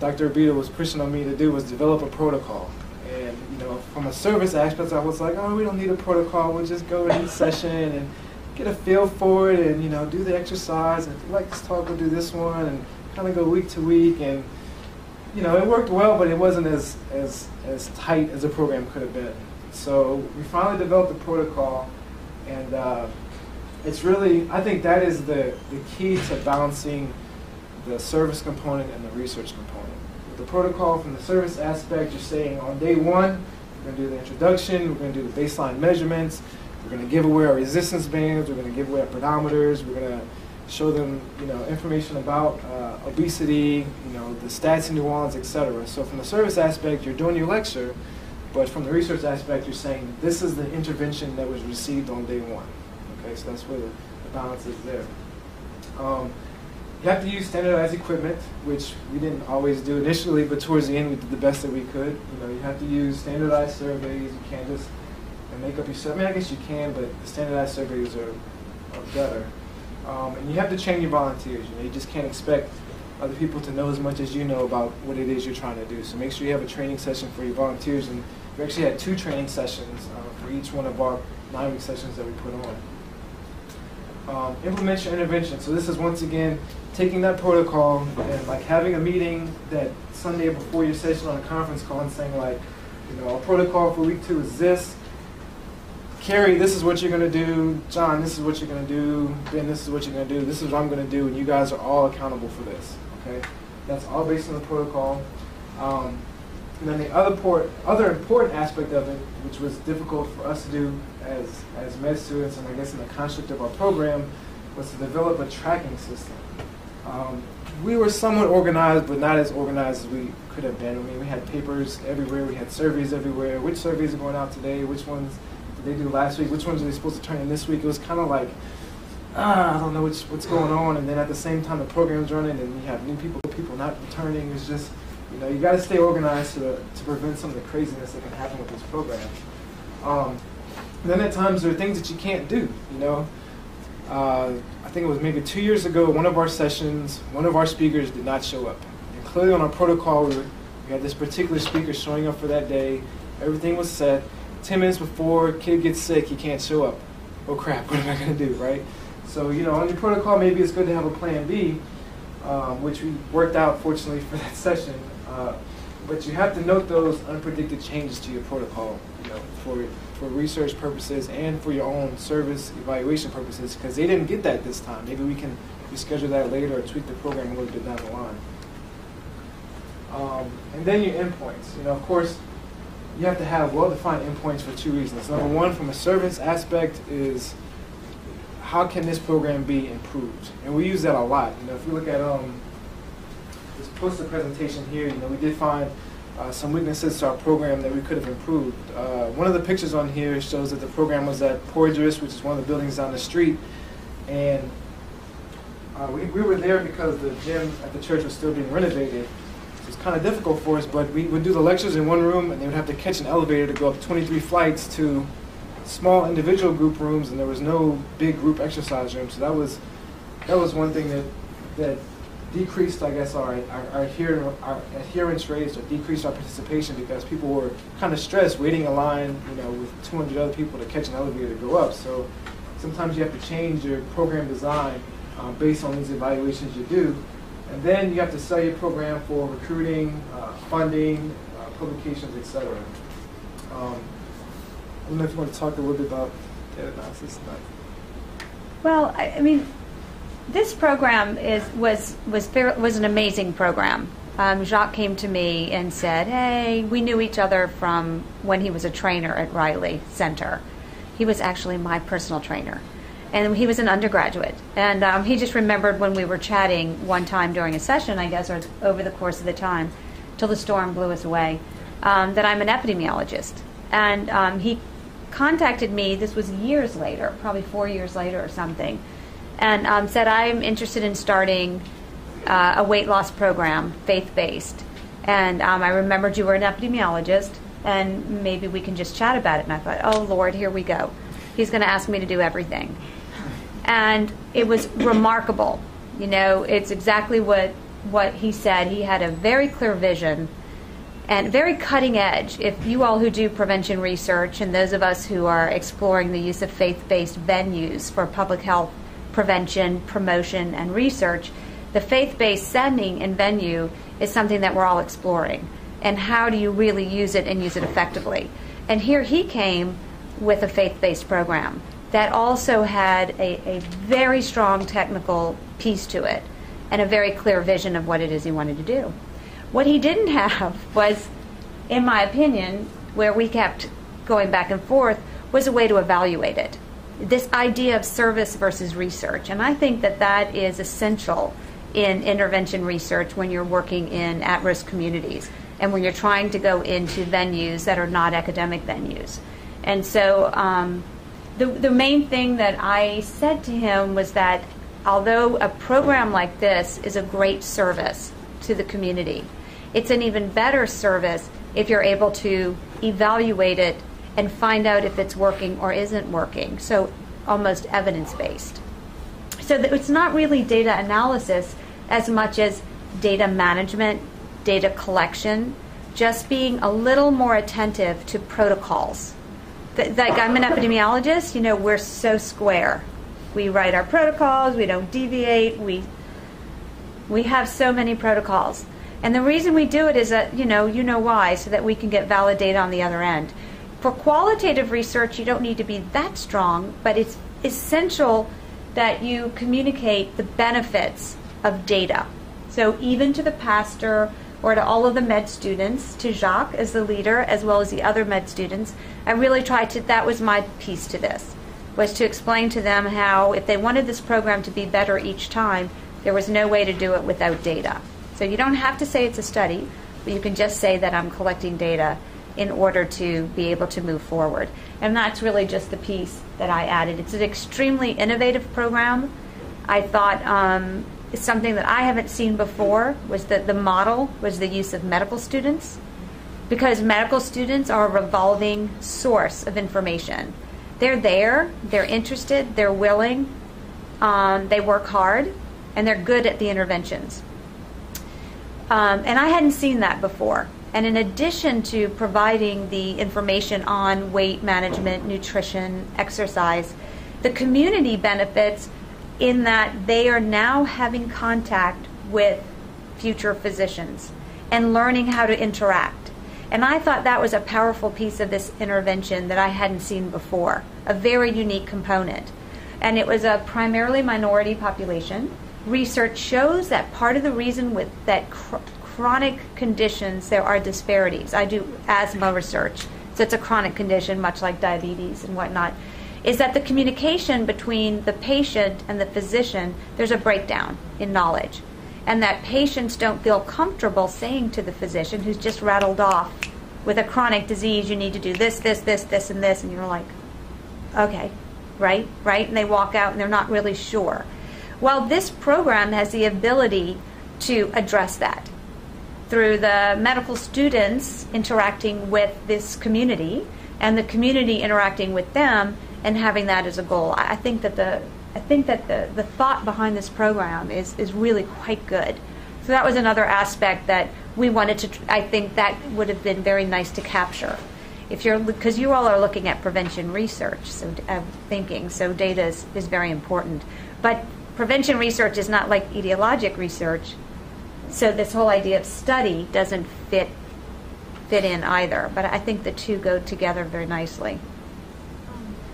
Speaker 3: Dr. Courseault was pushing on me to do was develop a protocol. And from a service aspect, I was like, oh, we don't need a protocol. We'll just go to each session and get a feel for it, and do the exercise. And if you like this talk, we'll do this one, and kind of go week to week. And it worked well, but it wasn't as tight as the program could have been. So we finally developed a protocol, and it's really, I think that is the key to balancing the service component and the research component. With the protocol from the service aspect, you're saying on day one, we're going to do the introduction, we're going to do the baseline measurements, we're going to give away our resistance bands, we're going to give away our pedometers, we're going to show them, information about obesity, the stats in New Orleans, etc. So from the service aspect, you're doing your lecture, but from the research aspect, you're saying this is the intervention that was received on day one. Okay, so that's where the balance is there. You have to use standardized equipment, which we didn't always do initially, but towards the end we did the best that we could. You have to use standardized surveys. You can't just make up your survey. I mean, I guess you can, but the standardized surveys are better. And you have to train your volunteers. You just can't expect other people to know as much as you know about what it is you're trying to do. So make sure you have a training session for your volunteers. And we actually had 2 training sessions for each one of our 9-week sessions that we put on. Implement your intervention. So this is once again taking that protocol and like having a meeting that Sunday before your session on a conference call and saying like, our protocol for week 2 is this. Carrie, this is what you're going to do. John, this is what you're going to do. Ben, this is what you're going to do. This is what I'm going to do, and you guys are all accountable for this. Okay, that's all based on the protocol. And then the other important aspect of it, which was difficult for us to do as med students, and I guess in the construct of our program, was to develop a tracking system. We were somewhat organized, but not as organized as we could have been. I mean, we had papers everywhere. We had surveys everywhere. Which surveys are going out today? Which ones did they do last week? Which ones are they supposed to turn in this week? It was kind of like, I don't know what's going on. And then at the same time, the program's running, and you have new people not returning. It's just, you got to stay organized to prevent some of the craziness that can happen with this program. Then at times there are things that you can't do. I think it was maybe 2 years ago, one of our sessions, one of our speakers did not show up. And clearly on our protocol, we had this particular speaker showing up for that day. Everything was set. 10 minutes before, kid gets sick, he can't show up. Oh crap, what am I going to do, right? So, on your protocol, maybe it's good to have a plan B, which we worked out, fortunately, for that session. But you have to note those unpredicted changes to your protocol, for research purposes and for your own service evaluation purposes, because they didn't get that this time. Maybe we can reschedule that later or tweak the program a little bit down the line. And then your endpoints. Of course, you have to have well-defined endpoints for 2 reasons. Number one, from a service aspect, is how can this program be improved? And we use that a lot. If you look at this poster presentation here, we did find some weaknesses to our program that we could have improved. One of the pictures on here shows that the program was at Porgers, which is one of the buildings down the street, and we were there because the gym at the church was still being renovated. So it's kind of difficult for us, but we would do the lectures in one room, and they would have to catch an elevator to go up 23 flights to small individual group rooms, and there was no big group exercise room. So that was one thing that decreased, I guess, our adherence rates, or decreased our participation, because people were kind of stressed waiting in line, with 200 other people to catch an elevator to go up. So sometimes you have to change your program design based on these evaluations you do. And then you have to sell your program for recruiting, funding, publications, etc. I don't know if you want to talk a little bit about data analysis tonight.
Speaker 1: Well, I mean, this program was an amazing program. Jacques came to me and said, "Hey, we knew each other from when he was a trainer at Riley Center. He was actually my personal trainer, and he was an undergraduate. And he just remembered when we were chatting one time during a session, I guess, or over the course of the time, till the storm blew us away, that I'm an epidemiologist. And he contacted me. This was years later, probably 4 years later or something." And said, "I'm interested in starting a weight loss program, faith-based. And I remembered you were an epidemiologist, and maybe we can just chat about it." And I thought, oh, Lord, here we go. He's going to ask me to do everything. And it was remarkable. It's exactly what he said. He had a very clear vision and very cutting edge. If you all who do prevention research, and those of us who are exploring the use of faith-based venues for public health prevention, promotion, and research, the faith-based setting and venue is something that we're all exploring. And how do you really use it and use it effectively? And here he came with a faith-based program. that also had a very strong technical piece to it and a very clear vision of what it is he wanted to do. What he didn't have was, in my opinion, where we kept going back and forth, was a way to evaluate it. This idea of service versus research. And I think that that is essential in intervention research when you're working in at-risk communities and when you're trying to go into venues that are not academic venues. And so the main thing that I said to him was that although a program like this is a great service to the community, it's an even better service if you're able to evaluate it and find out if it's working or isn't working. So almost evidence-based. So it's not really data analysis as much as data management, data collection, just being a little more attentive to protocols. Like, I'm an epidemiologist, we're so square. We write our protocols, we don't deviate, we have so many protocols. And the reason we do it is that, you know why, so that we can get valid data on the other end. For qualitative research, you don't need to be that strong, but it's essential that you communicate the benefits of data. So even to the pastor or to all of the med students, to Jacques as the leader, as well as the other med students, I really tried to, that was my piece to this, was to explain to them how if they wanted this program to be better each time, there was no way to do it without data. So you don't have to say it's a study, but you can just say that I'm collecting data in order to be able to move forward. And that's really just the piece that I added. It's an extremely innovative program. I thought it's something that I haven't seen before, was that the model was the use of medical students, because medical students are a revolving source of information. They're there, they're interested, they're willing, they work hard, and they're good at the interventions. And I hadn't seen that before. And in addition to providing the information on weight management, nutrition, exercise, the community benefits in that they are now having contact with future physicians and learning how to interact. And I thought that was a powerful piece of this intervention that I hadn't seen before, a very unique component. And it was a primarily minority population. Research shows that part of the reason with that chronic conditions, there are disparities. I do asthma research, so it's a chronic condition, much like diabetes and whatnot, is that the communication between the patient and the physician, there's a breakdown in knowledge. And that patients don't feel comfortable saying to the physician who's just rattled off with a chronic disease, you need to do this, this, this, this, and this, and you're like, okay, right? And they walk out and they're not really sure. Well, this program has the ability to address that through the medical students interacting with this community and the community interacting with them and having that as a goal. I think that the thought behind this program is really quite good. So that was another aspect that we wanted to, I think that would have been very nice to capture. Because you all are looking at prevention research, so thinking, so data is very important. But prevention research is not like etiologic research, so this whole idea of study doesn't fit in either. But I think the two go together very nicely.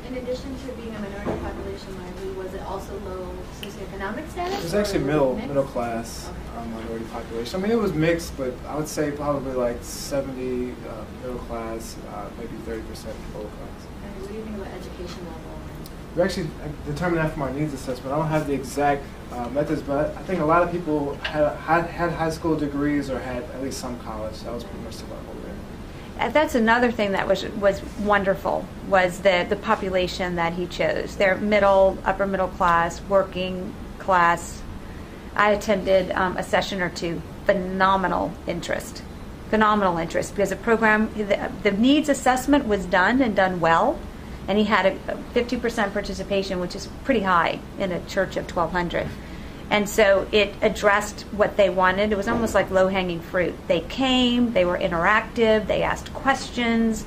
Speaker 4: In addition to being a minority population, was it also low socioeconomic status?
Speaker 3: It was actually middle class minority population. I mean, it was mixed, but I would say probably like 70 middle class, maybe 30% lower class.
Speaker 4: And what do you think about education level?
Speaker 3: We actually determined that from our needs assessment. I don't have the exact methods, but I think a lot of people had high school degrees or had at least some college. That was pretty much the level there.
Speaker 1: That's another thing that was wonderful, was the population that he chose. They're upper middle class, working class. I attended a session or two. Phenomenal interest, because the program, the needs assessment was done and done well. And he had a 50% participation, which is pretty high in a church of 1,200. And so it addressed what they wanted. It was almost like low-hanging fruit. They came, they were interactive, they asked questions.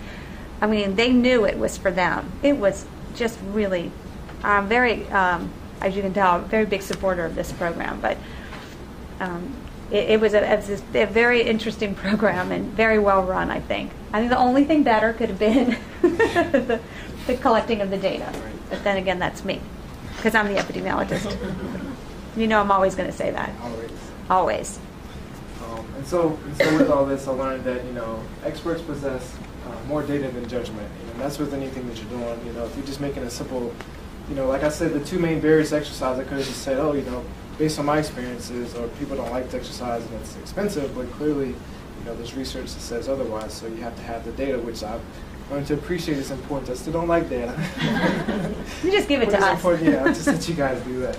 Speaker 1: I mean, they knew it was for them. It was just really very, as you can tell, a very big supporter of this program. But it was a very interesting program and very well run, I think. I think the only thing better could have been the collecting of the data.
Speaker 3: Right.
Speaker 1: But then again, that's me, because I'm the epidemiologist. You know I'm always going to say that.
Speaker 3: Always.
Speaker 1: Always.
Speaker 3: And so with all this, I learned that, experts possess more data than judgment. And that's with anything that you're doing. If you're just making a simple, like I said, the two main barriers to exercise, I could have just said, based on my experiences, or people don't like to exercise and it's expensive, but clearly, there's research that says otherwise, so you have to have the data, which I've learned to appreciate is important. I still don't like data.
Speaker 1: You just give it to us.
Speaker 3: Yeah, just let you guys do that.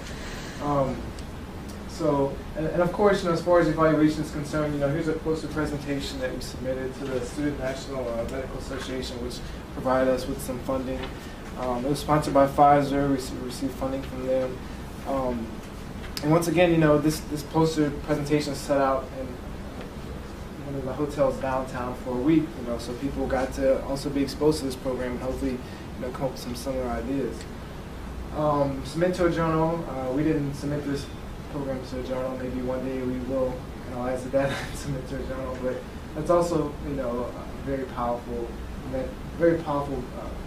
Speaker 3: And of course, as far as evaluation is concerned, here's a poster presentation that we submitted to the Student National Medical Association, which provided us with some funding. It was sponsored by Pfizer. We received funding from them. And once again, this poster presentation is set out in one of the hotels downtown for a week, so people got to also be exposed to this program and hopefully, come up with some similar ideas. Submit to a journal. We didn't submit this program to a journal. Maybe one day we will analyze the data and submit to a journal, but that's also, a very powerful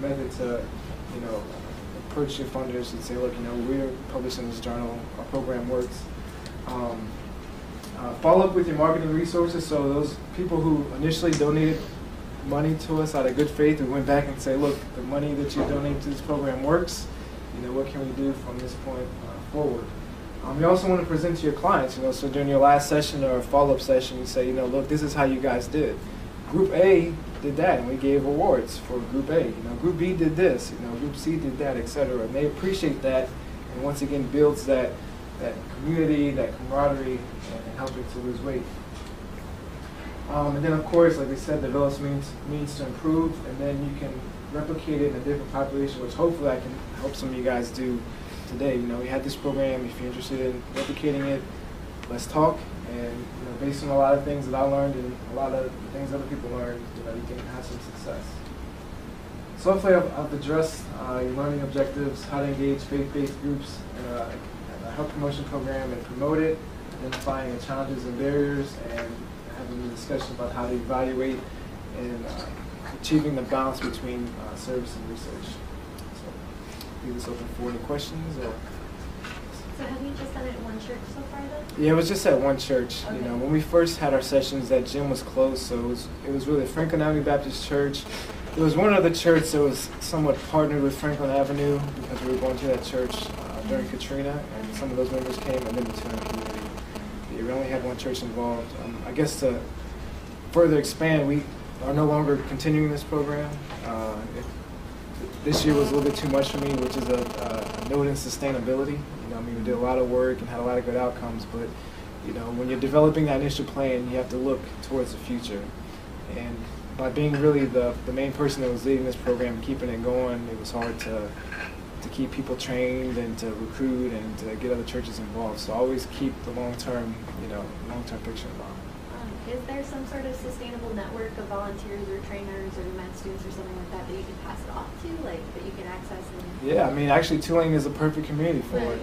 Speaker 3: method to, approach your funders and say, look, we're publishing this journal, our program works. Follow up with your marketing resources. So those people who initially donated money to us out of good faith, we went back and say, look, the money that you donate to this program works. What can we do from this point forward? You also want to present to your clients, so during your last session or follow-up session, you say, look, this is how you guys did. Group A did that, and we gave awards for Group A. Group B did this, Group C did that, etc. And they appreciate that, and once again builds that community, that camaraderie, and helping to lose weight. And then, of course, like we said, develops means to improve, and then you can replicate it in a different population, which hopefully I can help some of you guys do today. We had this program. If you're interested in replicating it, let's talk. And based on a lot of things that I learned and a lot of things other people learned, you can have some success. So hopefully I've addressed your learning objectives, how to engage faith-based groups in a health promotion program and promote it, identifying the challenges and barriers, and having a discussion about how to evaluate and achieving the balance between service and research. So leave this open for any questions.
Speaker 4: So have you just done it at one church so far, though?
Speaker 3: Yeah, it was just at one church.
Speaker 4: Okay.
Speaker 3: When we first had our sessions, that gym was closed, so it was really Franklin Avenue Baptist Church. There was one other church that was somewhat partnered with Franklin Avenue because we were going to that church during Katrina, and some of those members came, and then the two in the community. Yeah, we only had one church involved. I guess to further expand, we are no longer continuing this program. This year was a little bit too much for me, which is a note in sustainability. We did a lot of work and had a lot of good outcomes, but when you're developing that initial plan, you have to look towards the future. And by being really the main person that was leading this program and keeping it going, it was hard to keep people trained and to recruit and to get other churches involved. So always keep the long-term picture in mind.
Speaker 4: Is there some sort of sustainable network of volunteers or trainers or med students or something like that you can pass it off to, like that you can access?
Speaker 3: Yeah, actually Tulane is a perfect community for it.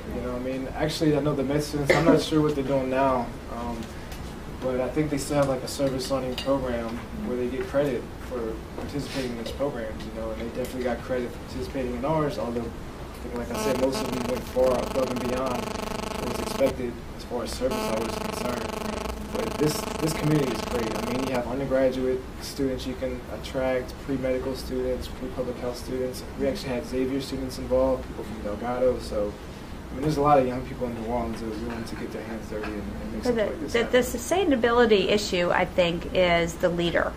Speaker 3: Actually I know the med students, I'm not sure what they're doing now, but I think they still have like a service learning program where they get credit for participating in these programs, and they definitely got credit for participating in ours, although, like I said, most of them went far above and beyond what was expected as far as service hours is concerned. But this community is great. You have undergraduate students you can attract, pre-medical students, pre-public health students. We actually had Xavier students involved, people from Delgado. So, there's a lot of young people in New Orleans that are willing to get their hands dirty and make something like this happen.
Speaker 1: The sustainability issue, I think, is the leader.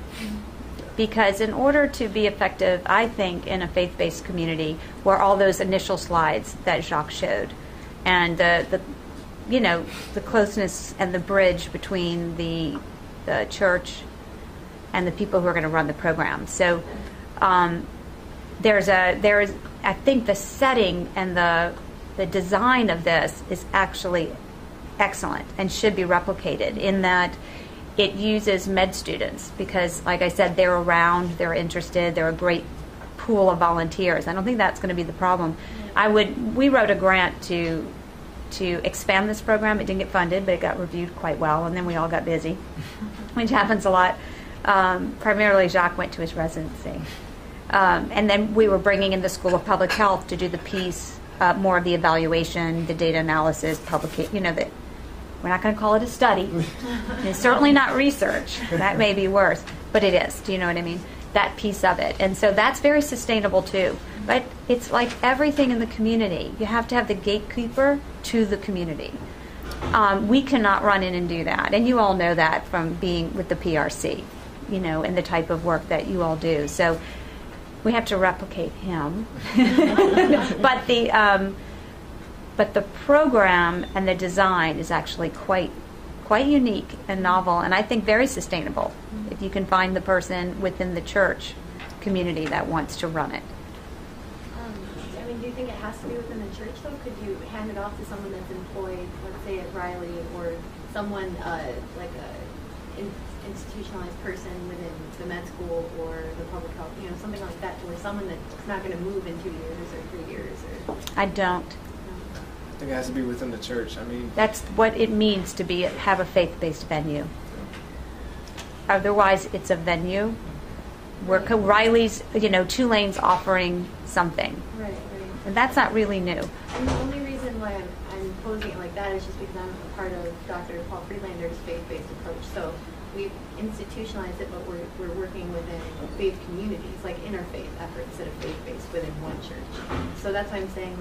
Speaker 1: Because in order to be effective, I think, in a faith-based community, where all those initial slides that Jacques showed, and the closeness and the bridge between the church and the people who are going to run the program. So there is, I think, the setting and the design of this is actually excellent and should be replicated in that it uses med students because, like I said, they're around, they're interested, they're a great pool of volunteers. I don't think that's going to be the problem. We wrote a grant to expand this program. It didn't get funded, but it got reviewed quite well, and then we all got busy, which happens a lot. Primarily, Jacques went to his residency. And then we were bringing in the School of Public Health to do the piece, more of the evaluation, the data analysis, that we're not going to call it a study. It's certainly not research. That may be worse, but it is. Do you know what I mean? That piece of it. And so that's very sustainable too. But it's like everything in the community. You have to have the gatekeeper to the community. We cannot run in and do that. And you all know that from being with the PRC, and the type of work that you all do. So we have to replicate him. But the program and the design is actually quite unique and novel, and I think very sustainable. If you can find the person within the church community that wants to run it.
Speaker 4: Do you think it has to be within the church, though? Could you hand it off to someone that's employed, let's say at Riley, or someone like a institutionalized person within the med school or the public health, something like that, or someone that's not going to move in 2 years or 3 years? Or
Speaker 1: I don't.
Speaker 3: I think it has to be within the church.
Speaker 1: That's what it means to have a faith-based venue. Otherwise, it's a venue where Riley's, Tulane's offering something.
Speaker 4: Right.
Speaker 1: And that's not really new.
Speaker 4: And the only reason why I'm posing it like that is just because I'm a part of Dr. Paul Friedlander's faith-based approach. So we've institutionalized it, but we're working within faith communities, like interfaith effort instead of faith-based within one church. So that's why I'm saying,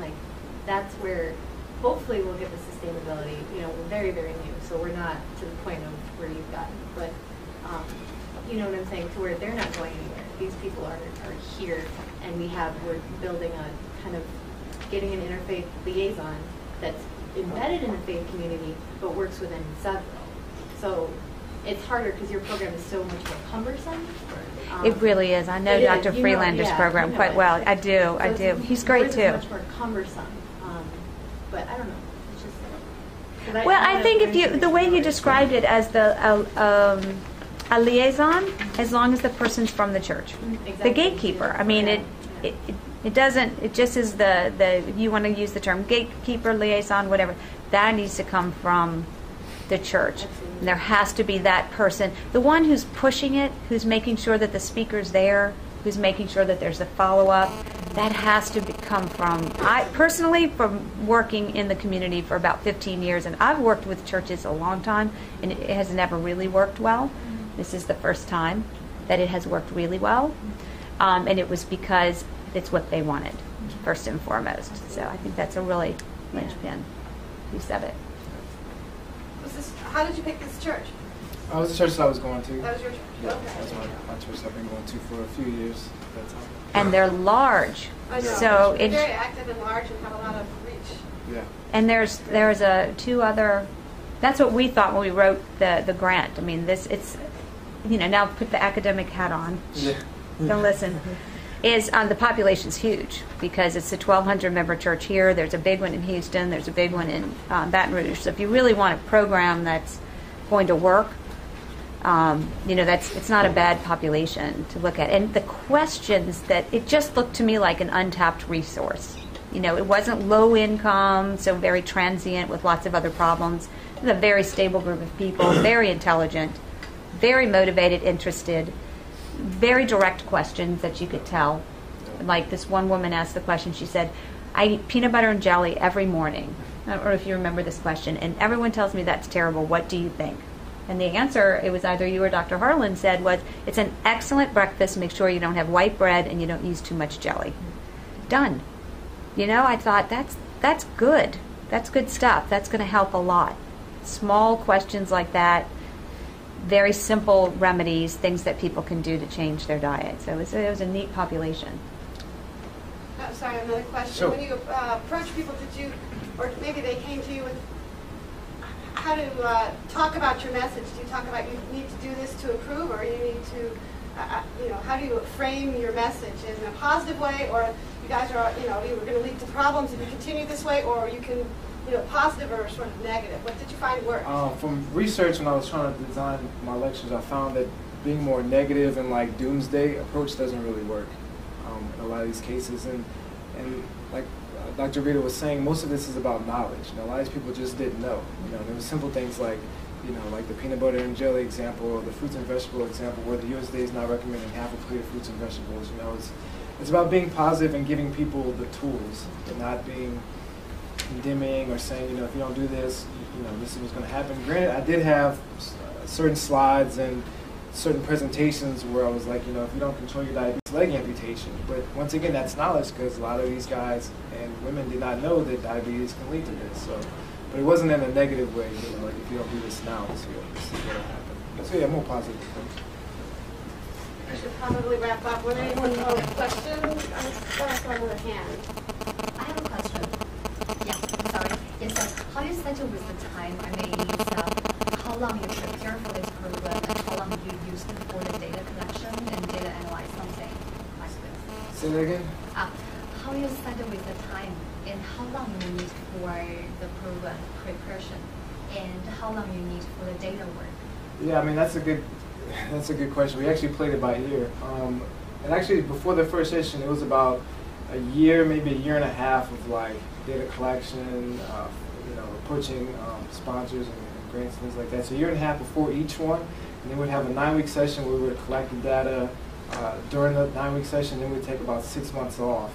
Speaker 4: that's where hopefully we'll get the sustainability. We're very, very new, so we're not to the point of where you've gotten. But you know what I'm saying, to where they're not going anywhere. These people are here, and we're building a kind of getting an interfaith liaison that's embedded in the faith community, but works within several. So it's harder because your program is so much more cumbersome.
Speaker 1: It really is. I know Dr. Freelander's program quite well. I do. He's great too.
Speaker 4: It's much more cumbersome. But I don't know. It's just.
Speaker 1: Well, I think the way you described it as a liaison, as long as the person's from the church,
Speaker 4: exactly.
Speaker 1: The gatekeeper. It doesn't. It just is you want to use the term gatekeeper, liaison, whatever. That needs to come from the church.
Speaker 4: Absolutely.
Speaker 1: And there has to be that person, the one who's pushing it, who's making sure that the speaker's there, who's making sure that there's a follow-up. That has to come from, I personally, from working in the community for about 15 years, and I've worked with churches a long time, and it has never really worked well. This is the first time that it has worked really well, and it was because it's what they wanted, first and foremost. So I think that's a really linchpin piece of it.
Speaker 2: How did you pick this church?
Speaker 3: It was the church that I was going to.
Speaker 2: That was your church?
Speaker 3: Yeah,
Speaker 2: Okay.
Speaker 3: that's my church I've been going to for a few years at that time.
Speaker 1: And they're large.
Speaker 2: I know.
Speaker 1: So
Speaker 2: They're
Speaker 1: it's
Speaker 2: very active and large and have a lot of reach.
Speaker 3: Yeah.
Speaker 1: and there's two other. That's what we thought when we wrote the grant. It's now put the academic hat on.
Speaker 3: Yeah.
Speaker 1: Don't listen. Is the population's huge because it's a 1,200 member church here. There's a big one in Houston. There's a big one in Baton Rouge. So if you really want a program that's going to work, it's not a bad population to look at. And the questions it just looked to me like an untapped resource. It wasn't low income, so very transient with lots of other problems. It was a very stable group of people, very intelligent, very motivated, interested, very direct questions that you could tell. Like this one woman asked the question, she said, I eat peanut butter and jelly every morning. I don't know if you remember this question. And everyone tells me that's terrible. What do you think? And the answer, it was either you or Dr. Harlan said, was, it's an excellent breakfast. Make sure you don't have white bread and you don't use too much jelly. Done. I thought, that's good. That's good stuff. That's going to help a lot. Small questions like that, very simple remedies, things that people can do to change their diet. So it was a neat population.
Speaker 2: Sorry, another question.
Speaker 3: Sure.
Speaker 2: When you approach people, or maybe they came to you with how to talk about your message? Do you talk about you need to do this to improve, or you need to, how do you frame your message in a positive way, or you guys are, you were going to lead to problems if you continue this way, or you can, positive or sort of negative? What did you find worked?
Speaker 3: From research, when I was trying to design my lectures, I found that being more negative and like doomsday approach doesn't really work in a lot of these cases. And like Dr. Rita was saying, most of this is about knowledge. A lot of these people just didn't know. There were simple things like, like the peanut butter and jelly example, or the fruits and vegetable example, where the USDA is not recommending half a plate of fruits and vegetables. it's about being positive and giving people the tools, and not being condemning or saying, if you don't do this, this is what's going to happen. Granted, I did have certain slides and certain presentations where I was like, if you don't control your diabetes, leg amputation. But once again, that's knowledge, because a lot of these guys and women did not know that diabetes can lead to this. So, but it wasn't in a negative way, like if you don't do this now, this is what'll happen. So yeah, more positive things.
Speaker 2: I should probably wrap up. Would anyone have questions? I'm starting with a hand.
Speaker 5: I have a question. Yeah, sorry. Yes, how do you settle with the time? I mean, how long you prepare for this program and how long you use for the data collection and data analyze something like this?
Speaker 3: Say that again?
Speaker 5: How you settle with the time and how long you need for the program preparation and how long you need for the data work?
Speaker 3: Yeah, I mean, that's a good question. We actually played it by ear. And actually, before the first session, it was about a year, maybe a year and a half of like data collection, approaching sponsors and grants and things like that. So a year and a half before each one, and then we'd have a 9-week session where we would collect the data during the 9-week session. Then we'd take about 6 months off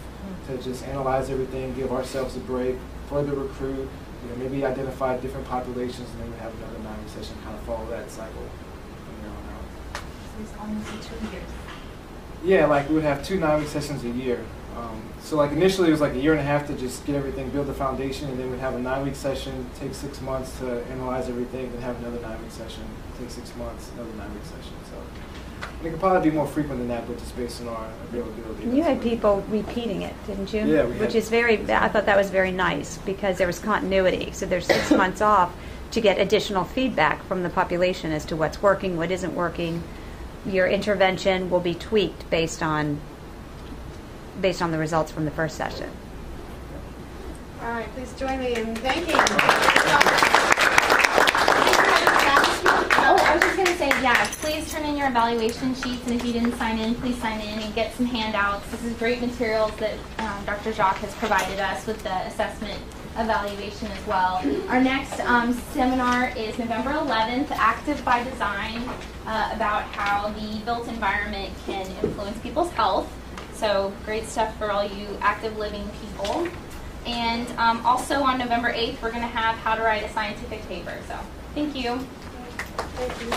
Speaker 3: to just analyze everything, give ourselves a break, further recruit, maybe identify different populations, and then we'd have another 9-week session, kind of follow that cycle.
Speaker 5: It's almost 2 years.
Speaker 3: Yeah, like we would have 2 9-week sessions a year. So like initially it was like a year and a half to just get everything, build the foundation, and then we'd have a 9-week session, take 6 months to analyze everything, then have another 9-week session, take 6 months, another 9-week session. So it could probably be more frequent than that, but just based on our availability.
Speaker 1: And you had people repeating it, didn't you?
Speaker 3: Yeah, we
Speaker 1: Which
Speaker 3: had.
Speaker 1: is I thought that was very nice because there was continuity. So there's 6 months off to get additional feedback from the population as to what's working, what isn't working. Your intervention will be tweaked based on the results from the first session.
Speaker 2: All right, please join me in thanking.
Speaker 6: Oh, I was just going to say, yeah, please turn in your evaluation sheets, and if you didn't sign in, please sign in and get some handouts. This is great materials that Dr. Jacques has provided us with the assessment evaluation as well. Our next seminar is November 11th, Active by Design, about how the built environment can influence people's health. So great stuff for all you active living people. And also on November 8th, we're going to have how to write a scientific paper. So thank you.
Speaker 2: Thank you.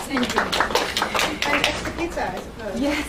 Speaker 2: And extra pizza, I suppose.
Speaker 6: Yes.